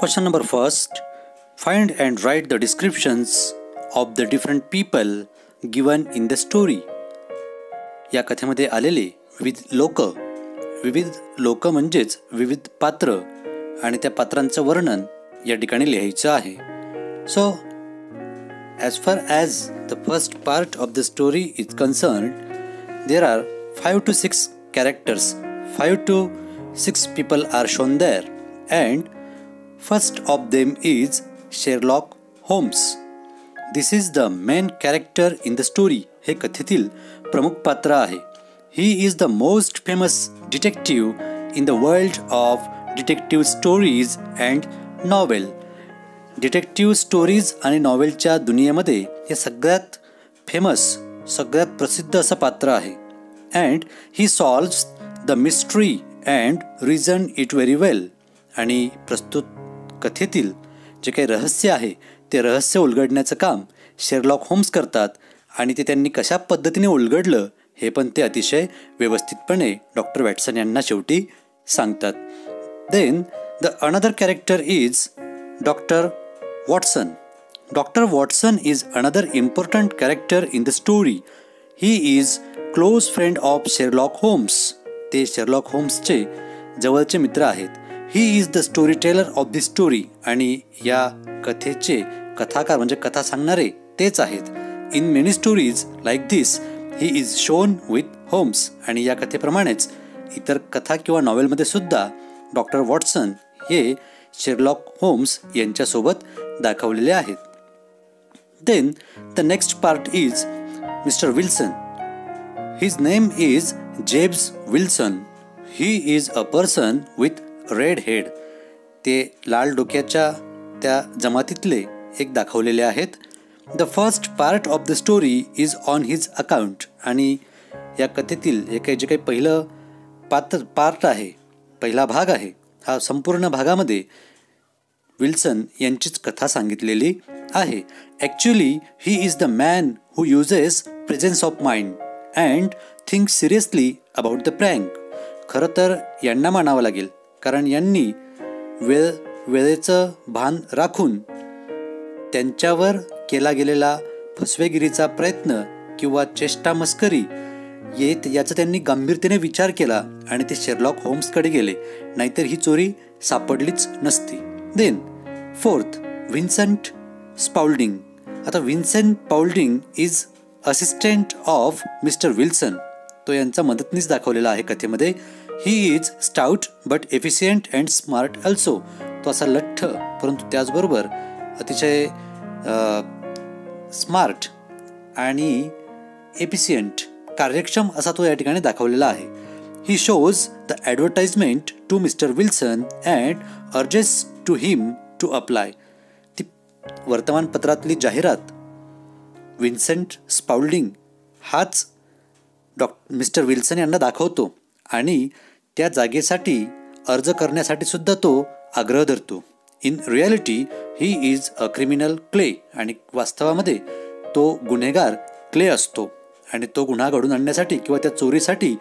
Question number first. Find and write the descriptions of the different people given in the story. या कथेमध्ये आलेले विविध लोक म्हणजेच विविध पात्र आणि त्या पात्रांचं वर्णन या ठिकाणी लिहायचं आहे. So as far as the first part of the story is concerned, there are 5 to 6 characters. 5 to 6 people are shown there, and first of them is Sherlock Holmes. This is the main character in the story. हे कथेतील प्रमुख पात्र आहे. He is the most famous detective in the world of detective stories and novel. Detective stories आणि नॉवेलच्या दुनियेमध्ये हे सगळ्यात famous, सगळ्यात प्रसिद्ध असं पात्र आहे. And he solves the mystery and reason it very well. आणि प्रस्तुत कथेतील जे काही रहस्य आहे ते रहस्य उलगडण्याचं काम शेरलॉक होम्स करतात आणि ते त्यांनी कशा पद्धतीने उलगडलं हे पण ते अतिशय व्यवस्थितपणे डॉक्टर वॅटसन यांना शेवटी सांगतात. Then the another character is doctor Watson. Dr. Watson is another important character in the story. He is close friend of Sherlock Holmes. ते Sherlock Holmesचे जवळचे मित्र आहेत. He is the storyteller of this story. आणि या कथेचे कथाकार म्हणजे कथा सांगणारे तेच आहेत. In many stories like this, he is shown with Holmes. आणि या कथेप्रमाणेच इतर कथा किंवा नॉवेलमध्ये सुद्धा डॉक्टर वॉटसन हे शेरलॉक होम्स यांच्यासोबत दाखवलेले आहेत. Then the next part is mister Wilson. His name is James Wilson. He is a person with red head. ते लाल डोक्याच्या त्या जमातीतले एक दाखवलेले आहेत. The first part of the story is on his account. आणि या कथेतील जे काही पहिलं पार्ट आहे, पहिला भाग आहे, हा संपूर्ण भागामध्ये विल्सन यांचीच कथा सांगितलेली आहे. Actually he is the man who uses presence of mind and think seriously about the prank. खरं तर यांना मानावं लागेल, कारण यांनी वेळेचं भान राखून त्यांच्यावर केला गेलेला फसवेगिरीचा प्रयत्न किंवा चेष्टा मस्करी याचा त्यांनी गंभीरतेने विचार केला आणि ते शेरलॉक होम्सकडे गेले, नाहीतर ही चोरी सापडलीच नसती. Then fourth, Vincent Spaulding. आता Vincent Spaulding is assistant of mister Wilson. तो यांचा मदतनीस दाखवलेला आहे कथेमध्ये. He is stout but efficient and smart also. तो असा लठ्ठ परंतु त्याचबरोबर अतिशय स्मार्ट आणि एफिशियंट, कार्यक्षम असा तो या ठिकाणी दाखवलेला आहे. He shows the advertisement to mister Wilson and urges to him to apply. ती वर्तमानपत्रातली जाहिरात व्हिन्सेंट स्पाउल्डिंग हाच मिस्टर विल्सन यांना दाखवतो आणि त्या जागेसाठी अर्ज करण्यासाठी सुद्धा तो आग्रह धरतो. In reality he is a criminal clay. आणि वास्तवामध्ये तो गुन्हेगार क्ले असतो आणि तो गुन्हा घडून आणण्यासाठी किंवा त्या चोरीसाठी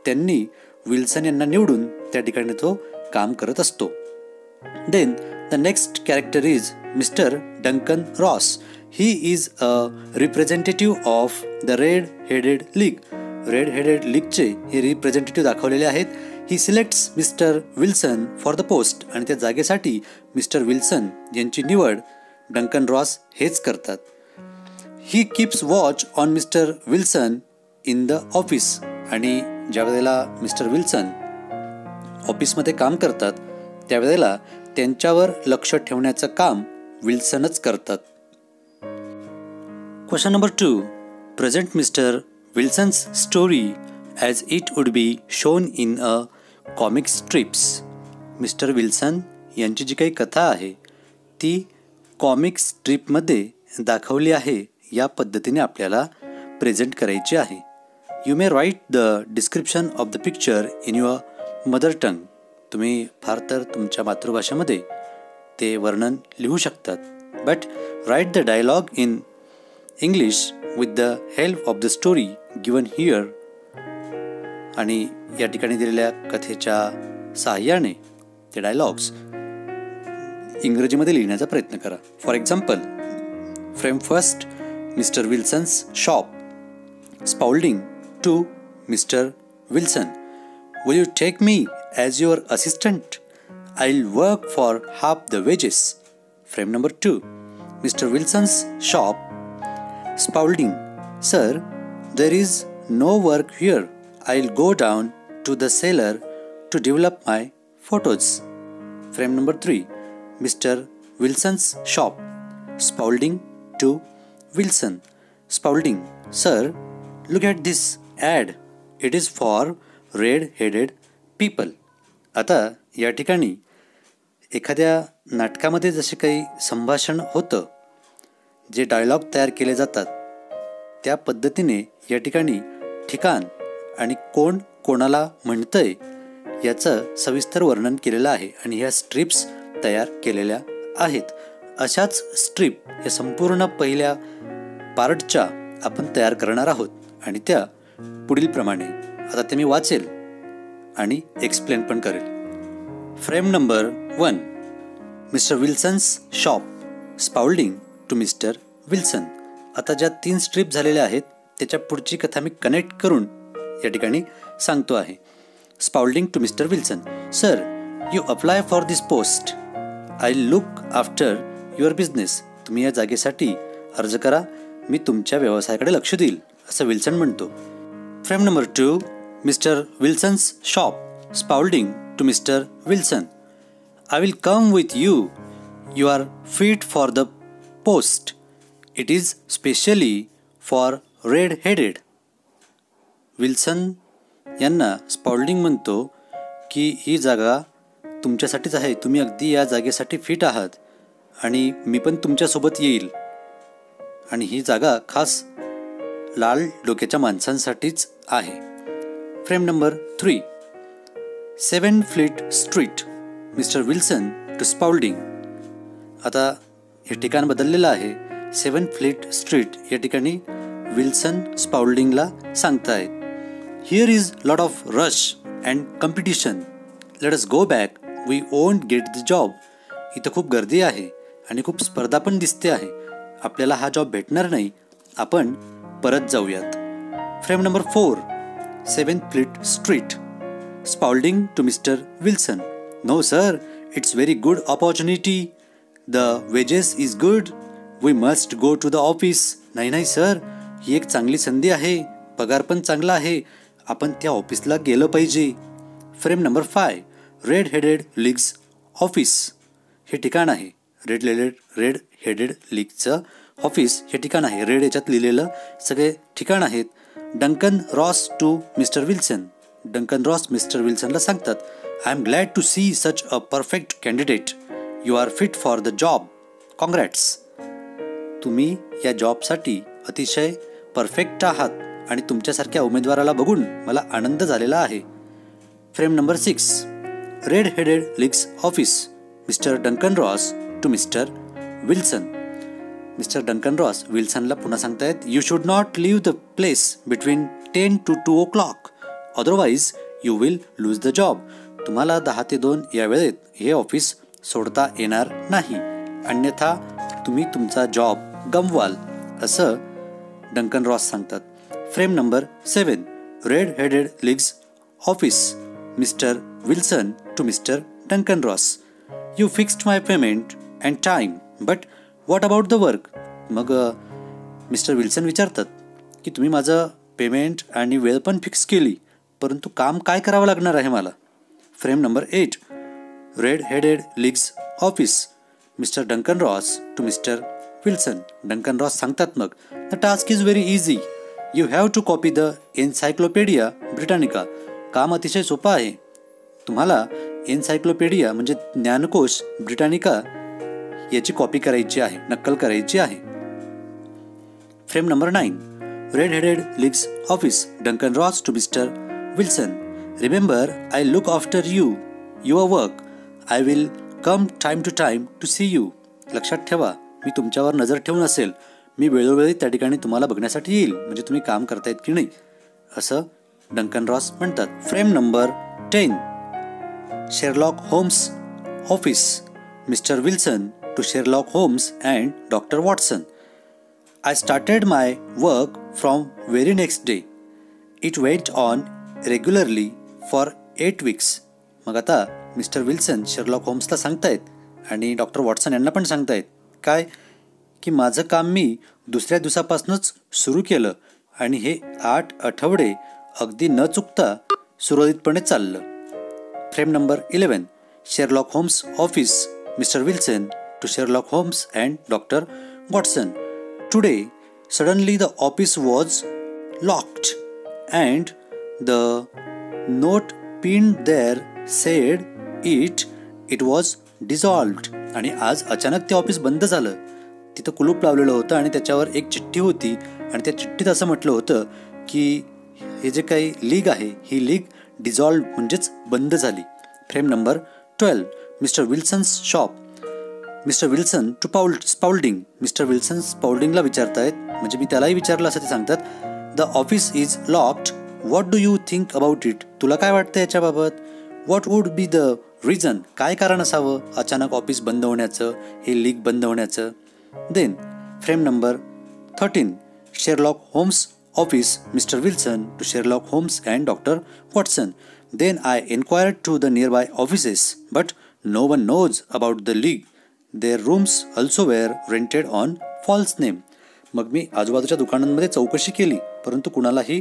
त्यांनी विल्सन यांना निवडून त्या ठिकाणी तो काम करत असतो. Then the next character is mister Duncan Ross. He is a representative of the red headed league. Red headed लीगचे हे रिप्रेझेंटेटिव्ह दाखवलेले आहेत. He selects mister Wilson for the post. आणि त्या जागेसाठी मिस्टर विल्सन यांची निवड डंकन रॉस हेच करतात. He keeps watch on mister Wilson in the office. आणि ज्या वेळेला मिस्टर विल्सन ऑफिसमध्ये काम करतात त्यावेळेला त्यांच्यावर लक्ष ठेवण्याचं काम विल्सनच करतात. Question number 2. Present mister Wilson's story as it would be shown in a comic strips. Mister Wilson यांची जी काही कथा आहे ती कॉमिक स्ट्रिपमध्ये दाखवली आहे या पद्धतीने आपल्याला प्रेझेंट करायची आहे. You may write the description of the picture in your mother tongue. तुम्ही फार तर तुमच्या मातृभाषेमध्ये ते वर्णन लिहू शकतात. But write the dialogue in English with the help of the story given here. आणि या ठिकाणी दिलेल्या कथेच्या सहाय्याने ते डायलॉग्स इंग्रजीमध्ये लिहिण्याचा प्रयत्न करा. For example, frame first, mister Wilson's shop. Spaulding to mister Wilson, will you take me as your assistant? I will work for half the wages. Frame number 2, mister Wilson's shop. Spaulding, sir, there is no work here. I'll go down to the cellar to develop my photos. Frame number 3, Mr. Wilson's shop. Spaulding to Wilson. Spaulding, sir, look at this ad. It is for red-headed people. आता या ठिकाणी एखाद्या नाटकामध्ये जसे काही संभाषण होतं, जे डायलॉग तयार केले जातात, त्या पद्धतीने या ठिकाणी ठिकाण आणि कोण कोणाला म्हणतंय याचं सविस्तर वर्णन केलेलं आहे आणि ह्या स्ट्रिप्स तयार केलेल्या आहेत. अशाच स्ट्रिप या संपूर्ण पहिल्या पार्टच्या आपण तयार करणार आहोत आणि त्या पुढीलप्रमाणे. आता ते मी वाचेल आणि एक्सप्लेन पण करेल. Frame number 1, mister Wilson's shop. Spaulding to mister Wilson. आता ज्या 3 स्ट्रिप झालेल्या आहेत त्याच्या पुढची कथा मी कनेक्ट करून या ठिकाणी सांगतो आहे. Spaulding to mister Wilson, sir, you apply for this post. I look after your business. तुम्ही या जागेसाठी अर्ज करा, मी तुमच्या व्यवसायाकडे लक्ष देईल, असं विल्सन म्हणतो. Frame number 2, mister Wilson's shop. Spaulding to mister Wilson, I will come with you. You are fit for the post. It is specially for red headed. Wilson यांना स्पाउल्डिंग म्हणतो की ही जागा तुमच्यासाठीच आहे, तुम्ही अगदी या जागेसाठी फिट आहात आणि मी पण तुमच्यासोबत येईल आणि ही जागा खास लाल डोक्याच्या माणसांसाठीच आहे. Frame number 3, 7 Fleet Street. Mister Wilson to Spaulding. आता हे ठिकाण बदललेलं आहे. 7 फ्लीट स्ट्रीट या ठिकाणी विल्सन स्पाउल्डिंगला सांगतायत, here is lot of rush and competition. Let us go back, we won't get the job. इथं खूप गर्दी आहे आणि खूप स्पर्धा पण दिसते आहे, आपल्याला हा जॉब भेटणार नाही, आपण परत जाऊयात. Frame number 4, 7 Fleet Street. Spaulding to mister Wilson, no sir, it's very good opportunity. The wages is good. We must go to the office. नाही सर, ही एक चांगली संधी आहे, पगार पण चांगला आहे, आपण त्या ऑफिसला गेलं पाहिजे. Frame number 5, red-headed league's office. हे ठिकाण आहे रेड हेडेड लीगचं ऑफिस. हे ठिकाण आहे, रेड याच्यात लिहिलेलं सगळे ठिकाण आहेत. Duncan Ross to mister Wilson. Duncan Ross mister विल्सनला सांगतात, I am glad to see such a perfect candidate. You are fit for the job. Congrats. तुम्ही या जॉबसाठी अतिशय परफेक्ट आहात आणि तुमच्यासारख्या उमेदवाराला बघून मला आनंद झालेला आहे. Frame number 6, red headed league's office. Mister Duncan Ross to mister Wilson. Mister Duncan Ross विल्सनला पुन्हा सांगतायत, you should not leave the place between 10 to 2 o'clock. Otherwise you will lose the job. तुम्हाला 10 ते 2 या वेळेत हे ऑफिस सोडता येणार नाही, अन्यथा तुम्ही तुमचा जॉब गमवाल, असं डंकन रॉस सांगतात. Frame number 7, red headed league's office. Mister Wilson to mister Duncan Ross, you fixed my payment and time, but what about the work. मग मिस्टर विल्सन विचारतात की तुम्ही माझं पेमेंट आणि वेळ पण फिक्स केली, परंतु काम काय करावं लागणार आहे मला. Frame number 8, red headed league's office. Mister Duncan Ross to mister Wilson. Duncan Ross सांगतात, मग the task is very easy. You have to copy the encyclopaedia Britannica. काम अतिशय सोपं आहे, तुम्हाला एन्सायक्लोपीडिया म्हणजे ज्ञानकोश ब्रिटानिका याची कॉपी करायची आहे, नक्कल करायची आहे. Frame number 9, red headed league's office. Duncan Ross to mister Wilson, remember I look after you, your work. I will come time to time to see you. लक्षात ठेवा, मी तुमच्यावर नजर ठेवून असेल, मी वेळोवेळी त्या ठिकाणी तुम्हाला बघण्यासाठी येईल, म्हणजे तुम्ही काम करतायत की नाही, असं डंकन रॉस म्हणतात. Frame number 10, Sherlock Holmes office. Mr. Wilson to Sherlock Holmes and Dr. Watson. I started my work from very next day. It went on regularly for 8 weeks. मग आता मिस्टर विल्सन शेरलॉक होम्सला सांगतायत आणि doctor Watson यांना पण सांगतायत काय की माझं काम मी दुसऱ्या दिवसापासूनच सुरू केलं आणि हे 8 आठवडे अगदी न चुकता सुरळीतपणे चाललं. Frame number 11. Sherlock Holmes office. Mister Wilson to Sherlock Holmes and Dr. Watson. Today, suddenly the office was locked and the note pinned there said it was dissolved. आणि आज अचानक ते ऑफिस बंद झालं. तिथं कुलूप लावलेलं होतं आणि त्याच्यावर एक चिठ्ठी होती आणि त्या चिठ्ठीत असं म्हटलं होतं की हे जे काही लीग आहे ही लीग डिझॉल्व म्हणजेच बंद झाली. Frame number 12. Mister Wilson's shop. Mister Wilson to Spaulding. Mister Wilson स्पाउल्डिंगला विचारतायत म्हणजे मी त्यालाही विचारलं असं ते सांगतात. The office is locked. What do you think about it. तुला काय वाटतं याच्याबाबत. What would be the reason. काय कारण असावं अचानक ऑफिस बंद होण्याचं हे लीग बंद होण्याचं. Then frame number 13. Sherlock Holmes office. Mister Wilson to Sherlock Holmes and doctor Watson. Then I enquired to the nearby offices but no one knows about the league. Their rooms also were rented on false name. मग मी आजूबाजूच्या दुकानांमध्ये चौकशी केली परंतु कुणालाही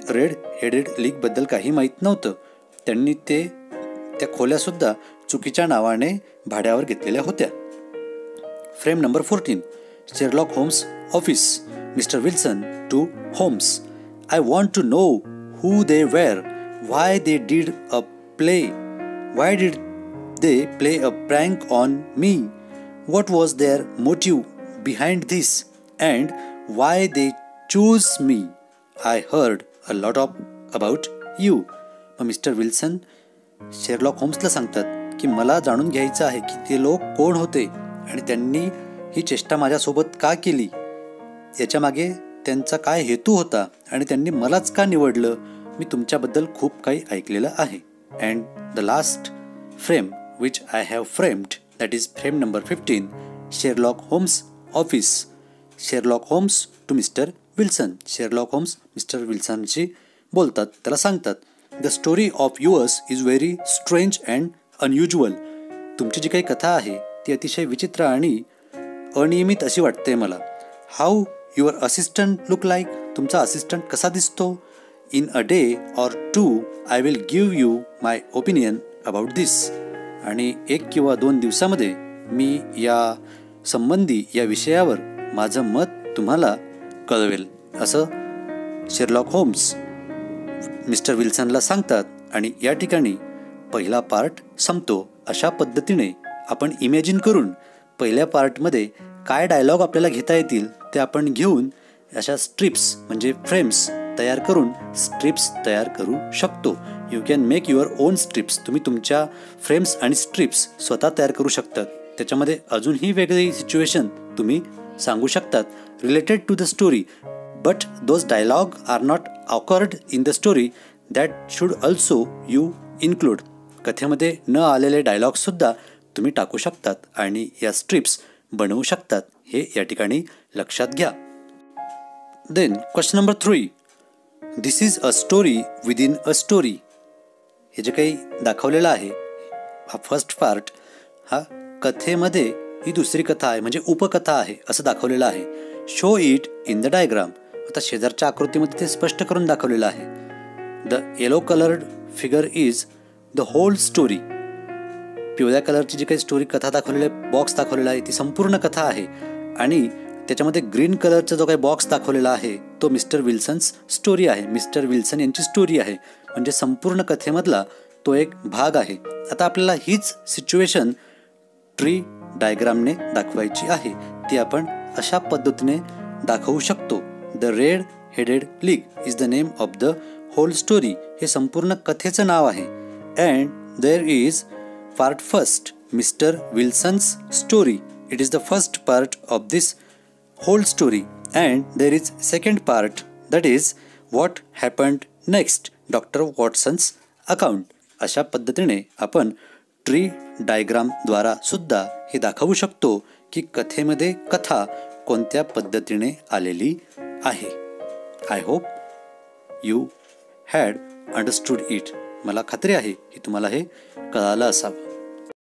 red headed लीगबद्दल काही माहीत नव्हतं. त्यांनी त्या खोल्यासुद्धा चुकीच्या नावाने भाड्यावर घेतलेल्या होत्या. Frame number 14. Sherlock Holmes office. Mister Wilson to Holmes. I want to know who they were. Why they did a play. Why did they play a prank on me. What was their motive behind this and why they chose me. I heard a lot about you. Mister Wilson Sherlock होम्सला सांगतात की मला जाणून घ्यायचं आहे की ते लोक कोण होते आणि त्यांनी ही चेष्टा माझ्यासोबत का केली. याच्या मागे त्यांचा काय हेतू होता आणि त्यांनी मलाच का निवडलं. मी तुमच्याबद्दल खूप काही ऐकलेलं आहे. And the last frame which I have framed, that is frame number 15. Sherlock Holmes office. Sherlock Holmes to Mr. Wilson. Sherlock Holmes Mr. Wilsonशी बोलतात त्याला सांगतात The story of yours is very strange and unusual. तुमची जी काही कथा आहे ती अतिशय विचित्र आणि अनियमित अशी वाटते मला. How your assistant look like. तुमचा असिस्टंट कसा दिसतो. In a day or two I will give you my opinion about this. आणि 1 किंवा 2 दिवसामध्ये मी या संबंधी या विषयावर माझं मत तुम्हाला कळवेल असं शेरलॉक होम्स मिस्टर विल्सनला सांगतात. आणि या ठिकाणी पहिला पार्ट संपतो. अशा पद्धतीने आपण इमॅजिन करून पहिल्या पार्टमध्ये काय डायलॉग आपल्याला घेता येतील ते आपण घेऊन अशा स्ट्रिप्स म्हणजे फ्रेम्स तयार करून स्ट्रिप्स तयार करू शकतो. You can make your on strips. तुम्ही तुमच्या फ्रेम्स आणि स्ट्रिप्स स्वतः तयार करू शकतात. त्याच्यामध्ये अजूनही वेगळी सिच्युएशन तुम्ही सांगू शकतात related to the story. But those dialogue are not occurred in the story that should also you include. कथेमध्ये न आलेले डायलॉगसुद्धा तुम्ही टाकू शकतात आणि या स्ट्रिप्स बनवू शकतात. हे या ठिकाणी लक्षात घ्या. Then question number 3. This is a story within a story. हे जे काही दाखवलेलं आहे हा फर्स्ट पार्ट हा कथेमध्ये ही दुसरी कथा आहे म्हणजे उपकथा आहे असं दाखवलेलं आहे. Show it in the diagram. आता शेजारच्या आकृतीमध्ये ते स्पष्ट करून दाखवलेलं आहे. The yellow coloured figure is the whole story. पिवळ्या कलरची जी काही स्टोरी कथा दाखवलेली आहे बॉक्स दाखवलेला आहे ती संपूर्ण कथा आहे आणि त्याच्यामध्ये ग्रीन कलरचा जो काही बॉक्स दाखवलेला आहे तो मिस्टर विल्सन्स स्टोरी आहे. मिस्टर विल्सन यांची स्टोरी आहे म्हणजे संपूर्ण कथेमधला तो एक भाग आहे. आता आपल्याला हीच सिच्युएशन ट्री डायग्रामने दाखवायची आहे. ती आपण अशा पद्धतीने दाखवू शकतो. The red headed league is the name of the whole story. हे संपूर्ण कथेचं नाव आहे. And there is part first mister Wilson's story. It is the first part of this whole story and there is second part that is what happened next Dr. Watson's account. अशा पद्धतीने आपण tree डायग्रामद्वारा सुद्धा हे दाखवू शकतो की कथेमध्ये कथा कोणत्या पद्धतीने आलेली आहे. I hope you had understood it. मला खात्री आहे की तुम्हाला हे कळालं असावं.